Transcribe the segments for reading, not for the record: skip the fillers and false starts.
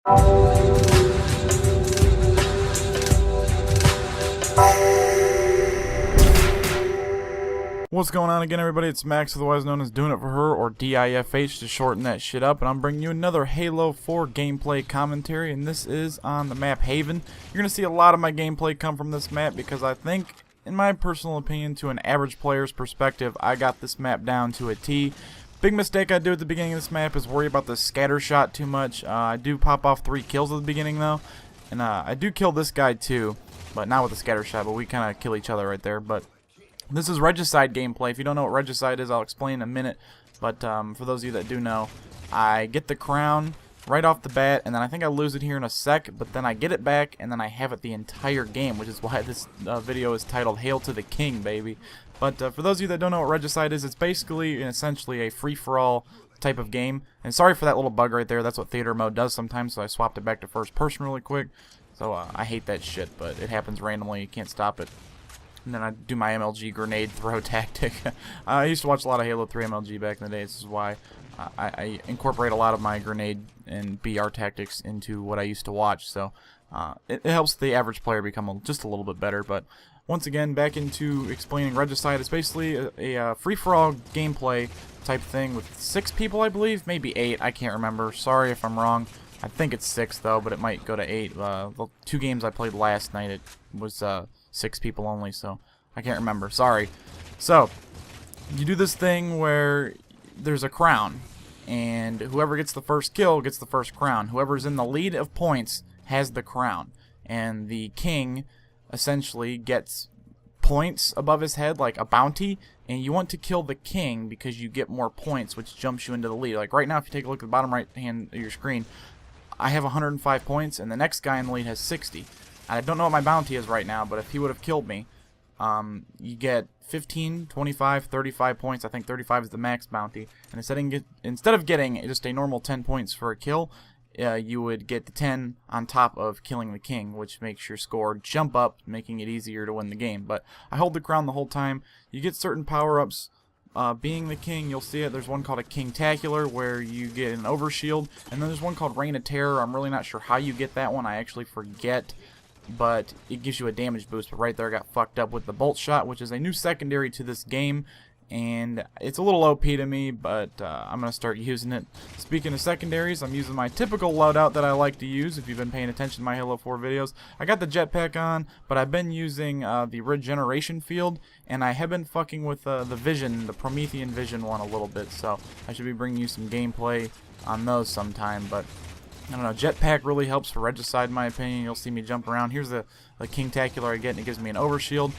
What's going on again, everybody? It's Max, otherwise known as Doing It For Her, or DIFH to shorten that shit up, and I'm bringing you another Halo 4 gameplay commentary, and this is on the map Haven. You're going to see a lot of my gameplay come from this map because I think, in my personal opinion, to an average player's perspective, I got this map down to a T. Big mistake I do at the beginning of this map is worry about the scatter shot too much. I do pop off 3 kills at the beginning, though, and I do kill this guy too, but not with the scatter shot, but we kind of kill each other right there. But this is Regicide gameplay. If you don't know what Regicide is, I'll explain in a minute. But for those of you that do know, I get the crown right off the bat, and then I think I lose it here in a sec, but then I get it back, and then I have it the entire game, which is why this video is titled Hail to the King, baby. But for those of you that don't know what Regicide is, it's basically and essentially a free-for-all type of game. And sorry for that little bug right there. That's what theater mode does sometimes, so I swapped it back to first person really quick. So I hate that shit, but it happens randomly. You can't stop it. And then I do my MLG grenade throw tactic. I used to watch a lot of Halo 3 MLG back in the day. This is why I incorporate a lot of my grenade and BR tactics into what I used to watch. So it helps the average player become just a little bit better. But once again, back into explaining Regicide. It's basically a free-for-all gameplay type thing with 6 people, I believe. Maybe 8. I can't remember. Sorry if I'm wrong. I think it's 6, though, but it might go to 8. The 2 games I played last night, it was 6 people only, so I can't remember. Sorry. So, you do this thing where there's a crown, and whoever gets the first kill gets the first crown. Whoever's in the lead of points has the crown, and the king essentially gets points above his head, like a bounty, and you want to kill the king because you get more points, which jumps you into the lead. Like right now, if you take a look at the bottom right hand of your screen, I have 105 points, and the next guy in the lead has 60. I don't know what my bounty is right now, but if he would have killed me, you get 15, 25, 35 points. I think 35 is the max bounty. And instead of getting just a normal 10 points for a kill, you would get the 10 on top of killing the king, which makes your score jump up, making it easier to win the game. But I hold the crown the whole time. You get certain power-ups. Being the king, you'll see it. There's one called a Kingtacular where you get an overshield, and then there's one called Reign of Terror. I'm really not sure how you get that one. I actually forget, but it gives you a damage boost. But right there I got fucked up with the bolt shot, which is a new secondary to this game, and it's a little OP to me, but I'm going to start using it. Speaking of secondaries, I'm using my typical loadout that I like to use if you've been paying attention to my Halo 4 videos. I got the jetpack on, but I've been using the regeneration field, and I have been fucking with the vision, the Promethean vision one a little bit, so I should be bringing you some gameplay on those sometime. But I don't know, jetpack really helps for Regicide in my opinion. You'll see me jump around. Here's the Kingtacular I get, and it gives me an overshield.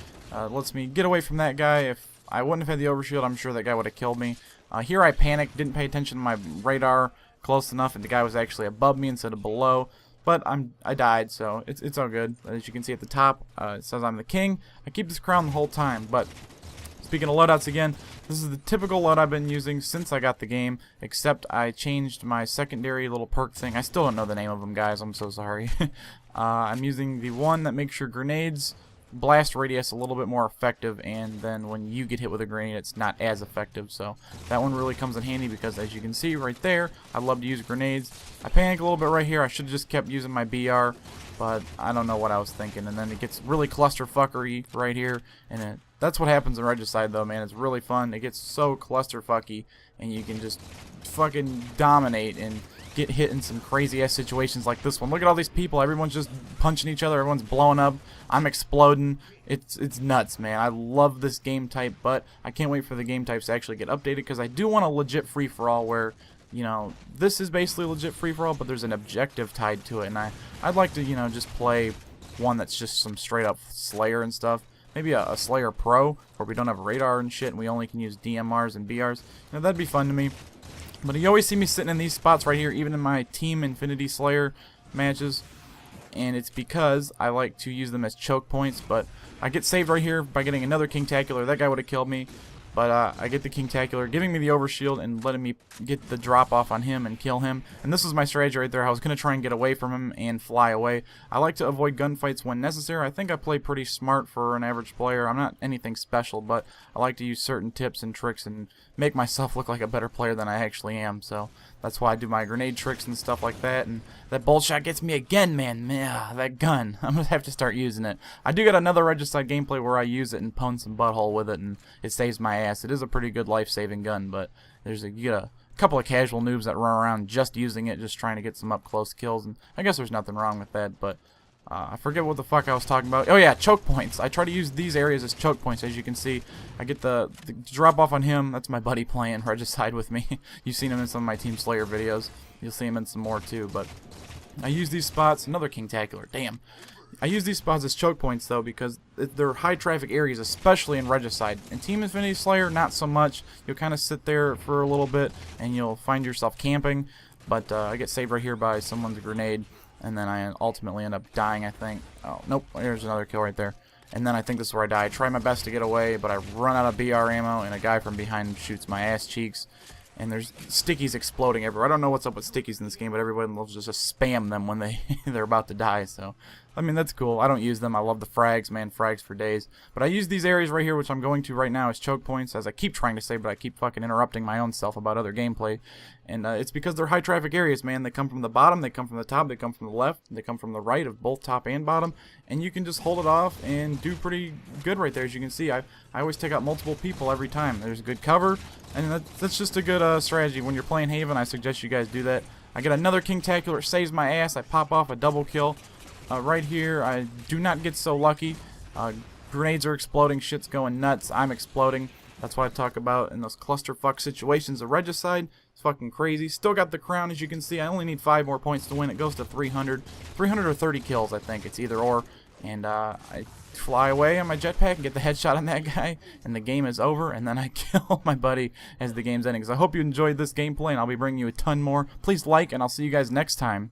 Lets me get away from that guy. If I wouldn't have had the overshield, I'm sure that guy would have killed me. Here I panicked, didn't pay attention to my radar close enough, and the guy was actually above me instead of below. But I died, so it's all good. As you can see at the top, it says I'm the king. I keep this crown the whole time. But speaking of loadouts again, this is the typical loadout I've been using since I got the game, except I changed my secondary little perk thing. I still don't know the name of them, guys. I'm so sorry. I'm using the one that makes your grenades blast radius a little bit more effective, and then when you get hit with a grenade, it's not as effective. So that one really comes in handy because, as you can see right there, I love to use grenades. I panic a little bit right here. I should have just kept using my BR, but I don't know what I was thinking. And then it gets really clusterfuckery right here, and that's what happens in Regicide, though, man. It's really fun. It gets so clusterfucky, and you can just fucking dominate and get hit in some crazy-ass situations like this one. Look at all these people. Everyone's just punching each other. Everyone's blowing up. I'm exploding. It's nuts, man. I love this game type, but I can't wait for the game types to actually get updated because I do want a legit free-for-all where, you know, this is basically legit free-for-all, but there's an objective tied to it, and I'd like to, you know, just play one that's just some straight-up Slayer and stuff. Maybe a Slayer Pro, where we don't have radar and shit, and we only can use DMRs and BRs. You know, that'd be fun to me. But you always see me sitting in these spots right here, even in my Team Infinity Slayer matches. And it's because I like to use them as choke points. But I get saved right here by getting another Kingtacular. That guy would have killed me. But I get the Kingtacular, giving me the overshield and letting me get the drop off on him and kill him. And this was my strategy right there. I was going to try and get away from him and fly away. I like to avoid gunfights when necessary. I think I play pretty smart for an average player. I'm not anything special, but I like to use certain tips and tricks and make myself look like a better player than I actually am. So That's why I do my grenade tricks and stuff like that. And that bolt shot gets me again, man. That gun. I'm going to have to start using it. I do got another Regicide gameplay where I use it and pwn some butthole with it, and it saves my ass. It is a pretty good life-saving gun, but you get a couple of casual noobs that run around just using it, just trying to get some up-close kills, and I guess there's nothing wrong with that, but I forget what the fuck I was talking about. Oh yeah, choke points. I try to use these areas as choke points. As you can see, I get the drop off on him. That's my buddy playing Regicide with me. You've seen him in some of my Team Slayer videos. You'll see him in some more too, but I use these spots. Another Kingtacular. Damn. I use these spots as choke points though because they're high traffic areas, especially in Regicide. In Team Infinity Slayer, not so much. You'll kind of sit there for a little bit and you'll find yourself camping, but I get saved right here by someone's grenade. And then I ultimately end up dying, I think. Oh, nope. There's another kill right there. And then I think this is where I die. I try my best to get away, but I run out of BR ammo, and a guy from behind shoots my ass cheeks. And there's stickies exploding everywhere. I don't know what's up with stickies in this game, but everyone loves to just spam them when they're about to die. So, I mean, that's cool. I don't use them. I love the frags, man. Frags for days. But I use these areas right here, which I'm going to right now, as choke points, as I keep trying to say, but I keep fucking interrupting my own self about other gameplay. And it's because they're high traffic areas, man. They come from the bottom, they come from the top, they come from the left, they come from the right of both top and bottom. And you can just hold it off and do pretty good right there, as you can see. I always take out multiple people every time. There's good cover, and that's just a good strategy. When you're playing Haven, I suggest you guys do that. I get another Kingtacular, saves my ass. I pop off a double kill. Right here, I do not get so lucky. Grenades are exploding, shit's going nuts, I'm exploding. That's what I talk about in those clusterfuck situations of Regicide. It's fucking crazy. Still got the crown, as you can see. I only need 5 more points to win. It goes to 300. 300 or 30 kills, I think. It's either or. And I fly away on my jetpack and get the headshot on that guy, and the game is over, and then I kill my buddy as the game's ending. So I hope you enjoyed this gameplay, and I'll be bringing you a ton more. Please like, and I'll see you guys next time.